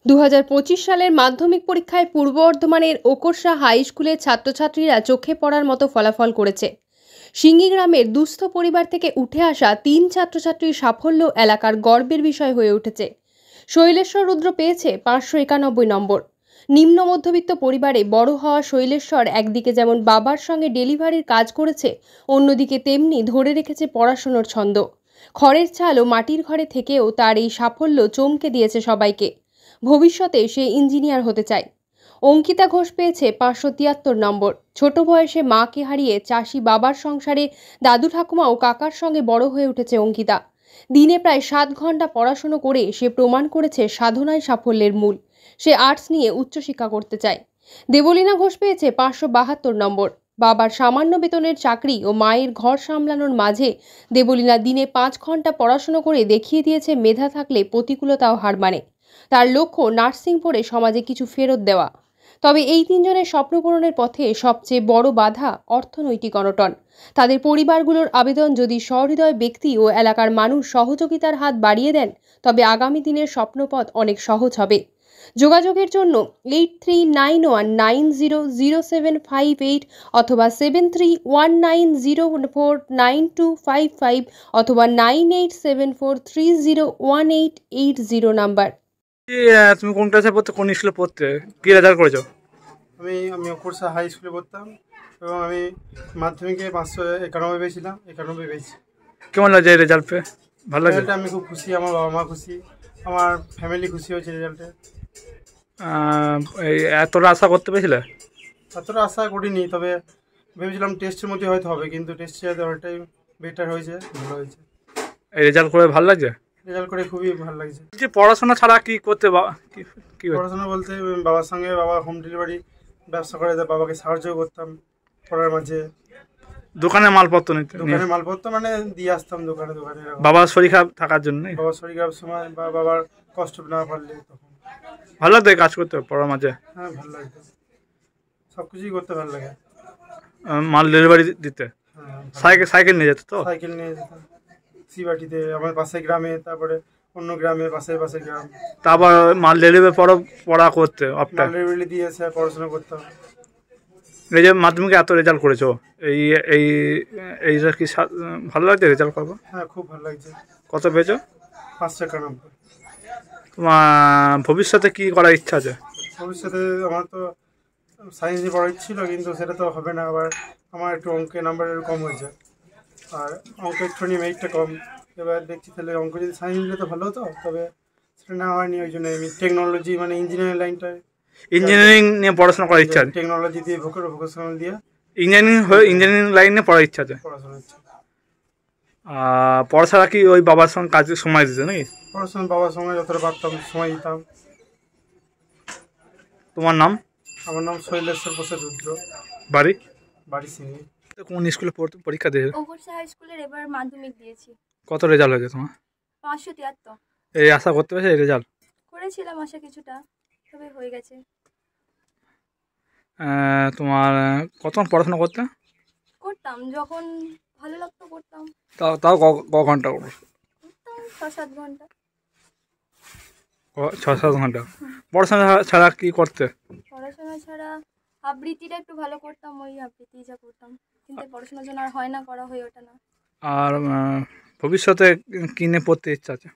2025 সালের মাধ্যমিক পরীক্ষায় পূর্ব বর্ধমানের ওকরসা হাই স্কুলের ছাত্রছাত্রীরা চোখে পড়ার মতো ফলাফল করেছে। সিঙ্গি গ্রামের দুস্থ পরিবার থেকে উঠে আসা 3 ছাত্রছাত্রীর সাফল্য এলাকার গর্বের বিষয় হয়ে উঠেছে। শৈলেশ্বর রুদ্র পেয়েছে 591 নম্বর। নিম্ন মধ্যবিত্ত পরিবারে বড় হওয়া শৈলেশ্বর একদিকে যেমন বাবার সঙ্গে ডেলিভারির কাজ করেছে, অন্যদিকে তেমনি ধরে রেখেছে পড়াশোনার ছন্দ। খড়ের চাল ও মাটির ঘরে থেকেও তার এই সাফল্য চমকে দিয়েছে সবাইকে। ভবিষ্যতে সে ইঞ্জিনিয়ার হতে চায়। অঙ্কিতা ঘোষ পেয়েছে 573 নম্বর। ছোট বয়সে মাকে হারিয়ে চাষি বাবার সংসারে দাদু ঠাকুমা ও কাকার সঙ্গে বড় হয়ে উঠেছে অঙ্কিতা। দিনে প্রায় 7 ঘন্টা পড়াশুনো করে সে প্রমাণ করেছে সাধনাই সাফল্যের মূল। সে আর্টস নিয়ে উচ্চশিক্ষা করতে চায়। দেবলীনা ঘোষ পেয়েছে 572 নম্বর। বাবার সামান্য বেতনের চাকরি ও মায়ের ঘর সামলানোর মাঝে দেবলীনা দিনে 5 ঘন্টা পড়াশুনো করে দেখিয়ে দিয়েছে মেধা থাকলে প্রতিকূলতাও হার মানে। তার লক্ষ্য নার্সিং পড়ে সমাজে কিছু ফেরত দেওয়া। তবে এই 3 জনের স্বপ্ন পূরণের পথে সবচেয়ে বড় বাধা অর্থনৈতিক অনটন। তাদের পরিবারগুলোর আবেদন, যদি সহৃদয় ব্যক্তি ও এলাকার মানুষ সহযোগিতার হাত বাড়িয়ে দেন তবে আগামী দিনের স্বপ্নপথ অনেক সহজ হবে। যোগাযোগের জন্য 8391900758 অথবা 7319049255 অথবা 9874301880 নাম্বার। তুমি কোন ক্লাসে পড়তে, কোন স্কুলে পড়তে, কি রেজাল্ট করেছো? আমি ওকরসা হাই স্কুলে পড়তাম এবং আমি মাধ্যমিকে 591 পেয়েছিলাম, 91 পেয়েছি। কেমন লাগছে রেজাল্ট পেয়ে? ভালো লাগছে? রেজাল্টে আমি খুব খুশি, আমার বাবা মা খুশি, আমার ফ্যামিলি খুশি হয়েছে রেজাল্টে। এতটা আশা করতে পেরেছিলে? এতটা আশা করিনি, তবে ভেবেছিলাম টেস্টের মধ্যে হয়তো হবে, কিন্তু টেস্টে অনেকটাই বেটার হয়েছে, ভালো হয়েছে। এই রেজাল্ট করে ভালো লাগছে? রেজাল্ট করে খুবই ভালো লাগছে। যে পড়াশোনা ছাড়া কি করতে, কি পড়াশোনা বলতে বাবার সঙ্গে, বাবা হোম ডেলিভারি ব্যবসা করে, বাবাকে সাহায্য করতাম পড়ার মাঝে। দোকানে মালপত্র নিতে, দোকানে মালপত্র মানে দিয়ে আসতাম দোকানে। বাবার শরীর খারাপ থাকার জন্য, বাবার শরীর খারাপ সময় বা বাবার কষ্ট না পারলে তখন ভালো লাগতো কাজ করতে পড়ার মাঝে? হ্যাঁ, ভালো লাগতো, সব কিছুই করতে ভালো লাগে। মাল ডেলিভারি দিতে সাইকেল নিয়ে যেত? তো সাইকেল নিয়ে যেতাম শিবাটিতে, আমার পাশে গ্রামে, তারপরে অন্য গ্রামে, পাশে গ্রাম। তারপর মাল ডেলিভারি পড়া করতে, মাল ডেলিভারি দিয়ে এসে পড়াশোনা করতাম। এই যে মাধ্যমিকে এত রেজাল্ট করেছো, এইটা কি ভালো লাগছে রেজাল্ট করবো? হ্যাঁ, খুব ভালো লাগছে। কত পেয়েছো? 591। তোমার ভবিষ্যতে কি করার ইচ্ছা আছে? ভবিষ্যতে আমার তো সায়েন্স নিয়ে পড়ার ছিল, কিন্তু সেটা তো হবে না। আবার আমার একটু অঙ্কের নাম্বার কম হয়েছে, আর অঙ্ক একটুখানি মেরিটটা কম। এবার দেখছি তাহলে অঙ্ক যদি সায়েন্স নিলে তো ভালো হতো, তবে সেটা না হয়নি। ওই জন্য আমি টেকনোলজি মানে ইঞ্জিনিয়ারিং লাইনটায়, ইঞ্জিনিয়ারিং নিয়ে পড়াশোনা করার ইচ্ছা আছে? টেকনোলজি দিয়ে ভোকেশনাল দিয়ে ইঞ্জিনিয়ারিং লাইনে পড়ার ইচ্ছা আছে। পড়াশোনা হচ্ছে। পড়াশোনা কি ওই বাবার সঙ্গে কাজে সময় দিতে নাকি? পড়াশোনা বাবার সঙ্গে যতটা পারতাম সময় দিতাম। তোমার নাম? আমার নাম শৈলেশ্বর প্রসাদ রুদ্র। বাড়ি সিঙ্গি। কোন স্কুলে পরীক্ষা দিয়েছো? ওকরসা হাই স্কুলের এবার মাধ্যমিক দিয়েছি। কত রেজাল্ট হয়েছে তোমার? 573। এই আশা করতে পেরেছো এই রেজাল্ট? করেছিলাম আশা কিছুটা, তবে হয়ে গেছে। তোমার কতক্ষণ পড়াশোনা করতাম, যখন ভালো লাগতো করতাম। তাও ক ঘন্টা করতাম 6-7 ঘন্টা। 6-7 ঘন্টা পড়াশোনা ছাড়া কি করতে? পড়াশোনা ছাড়া আবৃত্তিটা একটু ভালো করতাম, ওই আবৃত্তি যা করতাম, কিন্তু পড়াশোনার জন্য আর হয় না, করা হয়ে ওঠে না। আর ভবিষ্যতে কি নিয়ে পড়তে ইচ্ছা আছে?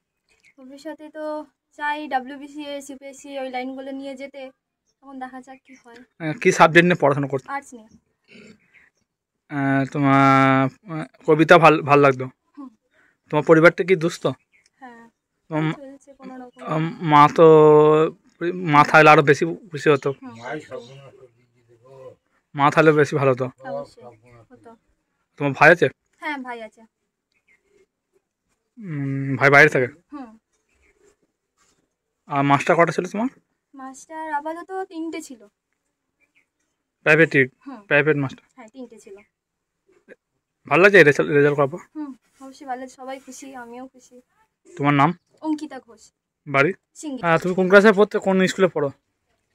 ভবিষ্যতে তো চাই WBCS UPSC ওই লাইনগুলো নিয়ে যেতে, তখন দেখা যাক কি হয়। কি সাবজেক্ট নিয়ে পড়াশোনা করতে? আর্টস নিয়ে। তোমার কবিতা ভাল লাগতো? তোমার পরিবারটা কি দুস্থ? হ্যাঁ, চলছে কোনো রকম। মা থাকলে আরো বেশি খুশি হতো। মা থাকলে বেশি ভালো হতো। তোমার ভাই আছে? হ্যাঁ, ভাই আছে। ভাই বাইরে থাকে? আর মাস্টার কটা ছিল তোমার? মাস্টার আপাতত 3টে ছিল। Private master? হ্যাঁ, 3টে ছিল। ভালো লাগছে রেজাল্ট করবো? অবশ্যই ভালো, সবাই খুশি, আমিও খুশি। তোমার নাম? অঙ্কিতা ঘোষ। বাড়ি সিঙ্গি। তুমি কোন ক্লাসে পড়তে, কোন স্কুলে পড়ো?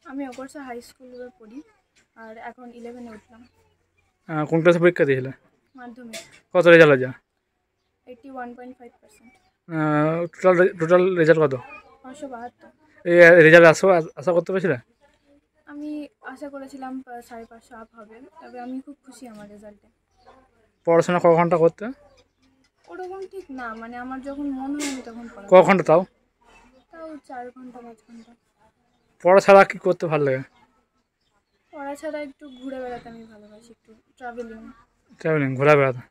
আমি ওকরসা হাই স্কুলে পড়ি, আর এখন 11-এ উঠলাম। কোন ক্লাসে পরীক্ষা দিয়েছিলে? মাধ্যমিক। কত রেজাল্ট আছে? 81.5%। টোটাল রেজাল্ট কত? 572। এই রেজাল্ট আশা করতে পেরেছিলেন? আমি আশা করেছিলাম 550 আপ হবে, তবে আমি খুব খুশি আমার রেজাল্টে। পড়াশোনা ক ঘন্টা করতে? ওরকম ঠিক না, মানে আমার যখন মন হয় আমি তখন পড়া, ক ঘন্টা তাও? তাও 4 ঘন্টা 5 ঘন্টা। পড়া ছাড়া কি করতে ভালো লাগে? পড়া ছাড়া একটু ঘুরে বেড়াতে আমি ভালোবাসি, একটু ট্রাভেলিং। ট্রাভেলিং, ঘোরা বেড়াতে।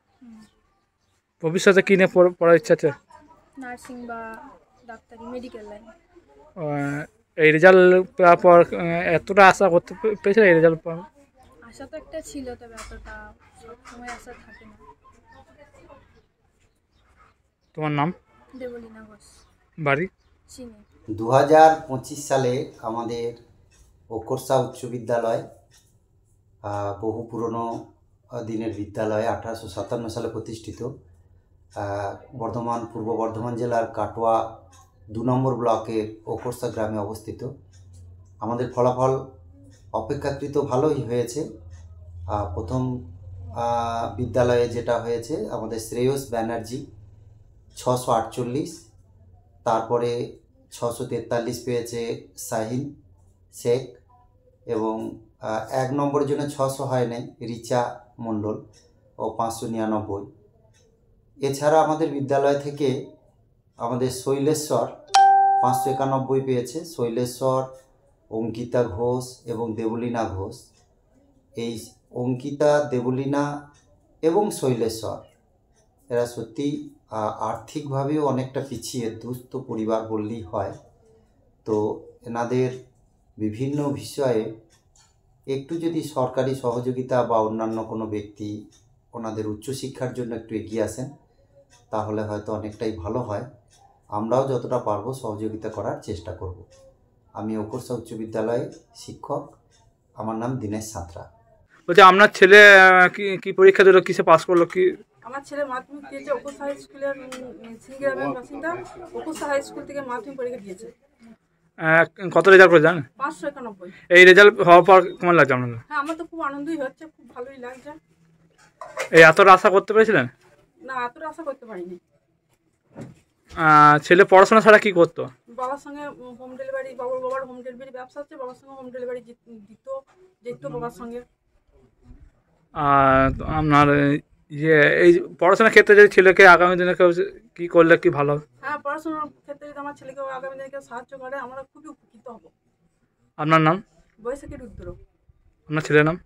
ভবিষ্যতে কী নিয়ে পড়ার ইচ্ছা আছে? নার্সিং বা ডাক্তারি, মেডিকেল লাইন। এই রেজাল্ট পাওয়ার পর এতটা আশা করতে পেরেছিল এই রেজাল্ট পাওয়ার? আশা তো একটা ছিল, তবে এতটা সবসময় আশা থাকে না। তোমার নাম? দেবলীনা ঘোষ, বাড়ি? চিনি। 2025 সালে আমাদের ওকরসা উচ্চ বিদ্যালয়, বহু পুরনো দিনের বিদ্যালয়, 1857 সালে প্রতিষ্ঠিত, পূর্ব বর্ধমান জেলার কাটোয়া 2 নম্বর ব্লকের ওকরসা গ্রামে অবস্থিত। আমাদের ফলাফল অপেক্ষাকৃত ভালোই হয়েছে। প্রথম বিদ্যালয়ে যেটা হয়েছে আমাদের শ্রেয়স ব্যানার্জি 648, তারপরে 643 পেয়েছে শাহিন শেখ, এবং 1 নম্বরের জন্য 600 হয় নাই, রিচা মণ্ডল ও 599। এছাড়া আমাদের বিদ্যালয় থেকে আমাদের শৈলেশ্বর 591 পেয়েছে। শৈলেশ্বর, অঙ্কিতা ঘোষ এবং দেবলীনা ঘোষ, এই অঙ্কিতা, দেবলীনা এবং শৈলেশ্বর এরা সত্যি আর্থিকভাবেও অনেকটা পিছিয়ে, দুস্থ পরিবার বললেই হয়। তো এনাদের বিভিন্ন বিষয়ে একটু যদি সরকারি সহযোগিতা বা অন্যান্য কোনো ব্যক্তি ওনাদের উচ্চশিক্ষার জন্য একটু এগিয়ে আসেন, তাহলে হয়তো অনেকটাই ভালো হয়। আমরাও যতটা পারবো সহযোগিতা করার চেষ্টা করব। আমি ওকরসা উচ্চ বিদ্যালয়ের শিক্ষক, আমার নাম দীনেশ সাঁতরা। বলছি আপনার ছেলে কি পরীক্ষা দিল, কিসে পাস করলো? কি আমার ছেলে মাধ্যমিক দিয়েছে ওকরসা হাই স্কুলের, সিংগ্রামের বাসিন্দা। ওকরসা হাই স্কুল থেকে মাধ্যমিক পরীক্ষা দিয়েছে। কত রেজাল্ট করে জানেন? 591। এই রেজাল্ট হওয়ার পর কেমন লাগছে আপনাদের? হ্যাঁ, আমার তো খুব আনন্দই হচ্ছে, খুব ভালোই লাগছে। এই এতটা আশা করতে পেরেছিলেন? না, এতটা আশা করতে পারিনি। ছেলে পড়াশোনা ছাড়া কি করতো? বাবার সঙ্গে হোম ডেলিভারি, বাবার হোম ডেলিভারি ব্যবসা আছে, বাবার সঙ্গে হোম ডেলিভারি যেত বাবার সঙ্গে। আপনার এই পড়াশোনার ক্ষেত্রে যদি ছেলেকে আগামী দিনে কেউ কি করলে কি ভালো হবে? হ্যাঁ, পড়াশোনার ক্ষেত্রে যদি আমার ছেলেকে আগামী দিনে কেউ সাহায্য করে, আমরা খুবই উপকৃত হব। আপনার নাম? বৈশাখী রুদ্র। আপনার ছেলের নাম?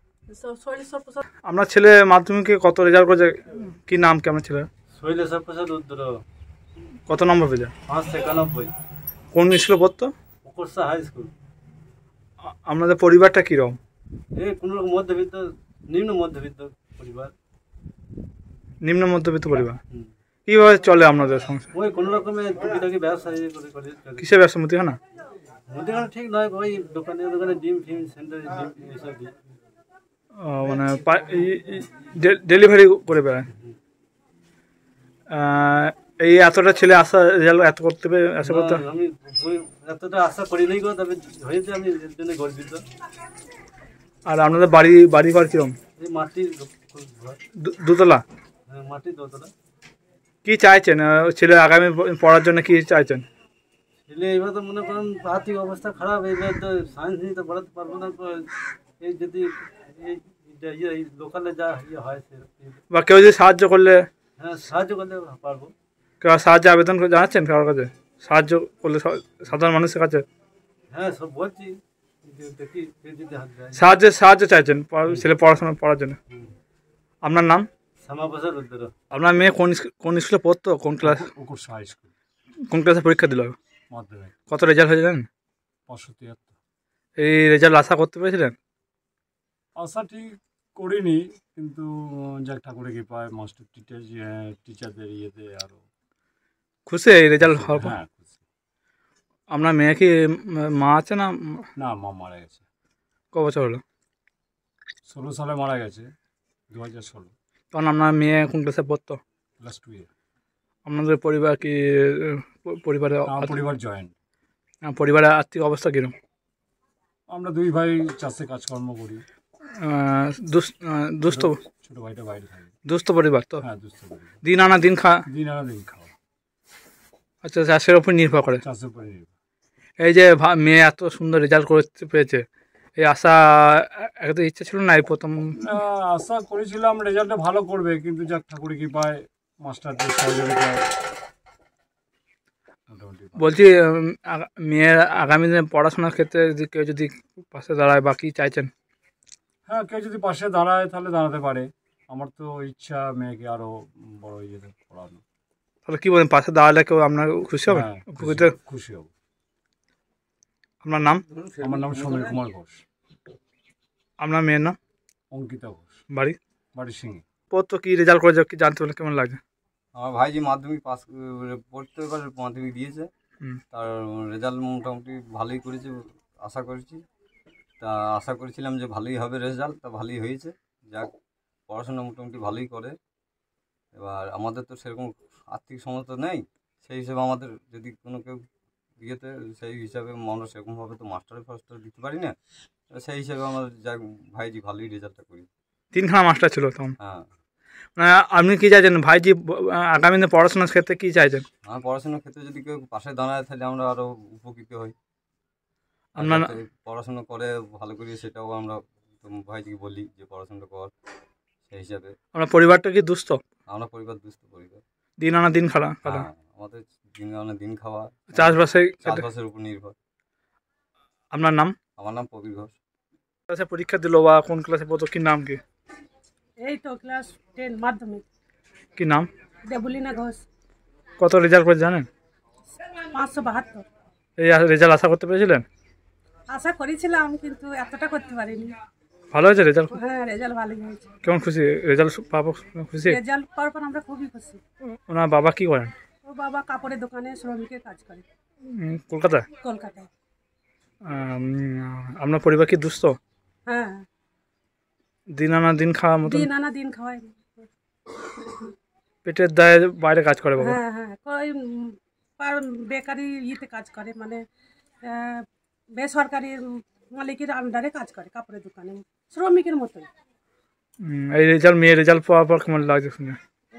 শৈলেশ্বর প্রসাদ। আপনার ছেলে মাধ্যমিকে কত রেজাল্ট করেছে? কি নাম কি আপনার ছেলে? শৈলেশ্বর প্রসাদ রুদ্র। কত নম্বর পেয়েছে? 591। কোন স্কুলে পড়তো? ওকরসা হাই স্কুল। আপনাদের পরিবারটা কীরকম? এই কোনো রকম মধ্যবিত্ত, নিম্ন মধ্যবিত্ত পরিবার। নিম্ন মধ্যবিত্ত পরিবার। কীভাবে চলে আপনাদের সংসার? ওই কোনো রকমের টুকিটাকি ব্যবসা করে কিসের ব্যবসা? মুদিখানা? মুদিখানা ঠিক নয়, ওই দোকানে ডিম ফিম সেন্টারে ডিম এসব দিই। মানে ডেলিভারি করে বেড়ায়। এই এতটা ছেলে রেজাল্ট এত করতে আশা করতে? আমি এতটা আশা করি নাই গো, তবে হয়েছে, আমি এর জন্য গর্বিত। আর আপনাদের বাড়ি ঘর কিরকম? এই মাটির দোতলা? হ্যাঁ, মাটির দোতলা। কি চাইছেন ছেলে আগামী পড়ার জন্য, কি চাইছেন? ছেলে এবার তো মনে করেন আর্থিক অবস্থা খারাপ, এবার তো সায়েন্স নিয়ে তো পড়াতে পারবো না। এই যদি এই লোকালে যা হয় বা কেউ যদি সাহায্য করলে? হ্যাঁ, সাহায্য করলে পারবো। কেউ সাহায্য আবেদন জানাচ্ছেন কারোর কাছে? সাহায্য করলে সাধারণ মানুষের কাছে? হ্যাঁ, সব বলছি, দেখি যদি হাত দেয়। সাহায্য চাইছেন ছেলে পড়াশোনা পড়ার জন্য? আপনার নাম? শ্যামাপ্রসাদ রুদ্র। আপনার মেয়ে কোন স্কুলে পড়তো? কোন ক্লাস? ওকরসা high school. কোন ক্লাসে পরীক্ষা দিল? মাধ্যমিক। কত রেজাল্ট হয়েছে জানেন? 573। এই রেজাল্ট আশা করতে পেরেছিলেন? আশা ঠিক করিনি, কিন্তু যাক ঠাকুরের কৃপায়, মাস্টার টিচারদের ইয়েতে আরও খুশি এই রেজাল্ট হওয়ার পর? হ্যাঁ, খুশি। আপনার মেয়ে কি মা আছে না? না, মা মারা গেছে। ক বছর হলো? 16 সালে মারা গেছে, 2016। তখন আপনার মেয়ে কোন ক্লাসে পড়তো? ক্লাস 2 এ। আপনাদের পরিবার কি পরিবার জয়েন্ট। পরিবারের আর্থিক অবস্থা কিরকম? আমরা 2 ভাই চাষে কাজকর্ম করি। দুস্থ? ছোট ভাইটা বাইরে থাকে। দুস্থ পরিবার তো? হ্যাঁ, দুস্থ পরিবার। দিন আনা দিন খাওয়া? দিন আনা দিন খাওয়া। আচ্ছা, চাষের উপর নির্ভর করে? চাষের উপরে নির্ভর। এই যে মেয়ে এত সুন্দর রেজাল্ট করতে পেরেছে, এই আশা একটা ইচ্ছা ছিল না এই প্রথম? আশা করেছিলাম রেজাল্টটা ভালো করবে, কিন্তু যাক ঠাকুরের কৃপায় মাস্টারদের সহযোগিতায় মোটামুটি ভালো। বলছি মেয়ের আগামী দিনে পড়াশোনার ক্ষেত্রে যদি কেউ যদি পাশে দাঁড়ায় বা কি চাইছেন? হ্যাঁ, কেউ যদি পাশে দাঁড়ায় তাহলে দাঁড়াতে পারে। আমার তো ইচ্ছা মেয়েকে আরো বড় ইয়েতে পড়ানো। তাহলে কি বলেন, পাশে দাঁড়ালে কেউ আপনার খুশি হবে? হ্যাঁ, খুশি হব। আপনার নাম? আমার নাম সমীর কুমার ঘোষ। আপনার মেয়ের নাম? অঙ্কিতা ঘোষ। বাড়ি? বাড়ি সিংহে। তো কি রেজাল্ট করেছে কি জানতে পারলে কেমন লাগছে? আমার ভাইজি মাধ্যমিক পাস পড়তে এবার মাধ্যমিক দিয়েছে, তার রেজাল্ট মোটামুটি ভালোই করেছে আশা করেছি। তা আশা করেছিলাম যে ভালোই হবে রেজাল্ট, তা ভালোই হয়েছে। যাক, পড়াশোনা মোটামুটি ভালোই করে। এবার আমাদের তো সেরকম আর্থিক সমস্যা নেই, সেই হিসেবে আমাদের যদি কোনো কেউ ইয়েতে সেই হিসাবে আমরা সেরকমভাবে তো মাস্টারের ফাস্টার দিতে পারি না, সেই হিসাবে আমাদের যাক ভাইজি ভালোই রেজাল্টটা করি। 3খানা মাস্টার ছিল তখন? হ্যাঁ। মানে আপনি কি চাইছেন ভাইজি আগামী দিনে পড়াশোনার ক্ষেত্রে কি চাইছেন? আমার পড়াশোনার ক্ষেত্রে যদি কেউ পাশে দাঁড়ায় তাহলে আমরা আরও উপকৃত হই। আপনার পড়াশোনা করে ভালো করি সেটাও আমরা ভাইজিকে বলি যে পড়াশোনাটা কর, সেই হিসাবে। আপনার পরিবারটা কি দুস্থ? আমরা পরিবার দুস্থ পরিবার। দিন আনা দিন খাওয়া? আমাদের দিন আনা দিন খাওয়া, চাষবাসের উপর নির্ভর। আপনার নাম? আমার নাম প্রবীর ঘোষ। ক্লাসে পরীক্ষা দিল বা কোন ক্লাসে পড়তো, কি নাম কি? এই তো ক্লাস 10 মাধ্যমিক। কি নাম? দেবলীনা ঘোষ। কত রেজাল্ট করে জানেন? 572। এই রেজাল্ট আশা করতে পেরেছিলেন? আশা করেছিলাম কিন্তু এতটা করতে পারিনি। ভালো হয়েছে রেজাল্ট? হ্যাঁ, রেজাল্ট ভালোই হয়েছে। কেমন খুশি রেজাল্ট পাবো? খুশি? রেজাল্ট পাওয়ার পর আমরা খুবই খুশি। ওনার বাবা কি করেন? ও বাবা কাপড়ের দোকানে শ্রমিকের কাজ করে। কলকাতায়? কলকাতায়। আপনার পরিবার কি দুস্থ? হ্যাঁ, দিন আনা দিন খাওয়া মতো? দিন আনা দিন খাওয়াই। পেটের দায়ে বাইরে কাজ করে বাবা? হ্যাঁ হ্যাঁ, ওই বেকারি ইয়েতে কাজ করে, মানে বেসরকারি মালিকের আন্ডারে কাজ করে কাপড়ের দোকানে, শ্রমিকের মতোই। এই রেজাল্ট, মেয়ের রেজাল্ট পাওয়ার পর কেমন লাগছে শুনে?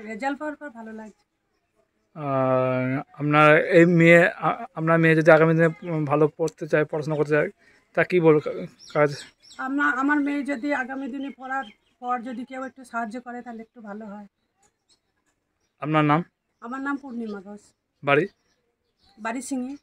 রেজাল্ট পাওয়ার পর ভালো লাগছে। আপনার এই আপনার মেয়ে যদি আগামী দিনে ভালো পড়তে চায়, পড়াশোনা করতে চায়, তা কী বলবো কাজ? আমার মেয়ে যদি আগামী দিনে পড়ার পর যদি কেউ একটু সাহায্য করে তাহলে একটু ভালো হয়। আপনার নাম? আমার নাম পূর্ণিমা ঘোষ। বাড়ি? বাড়ি সিংহে।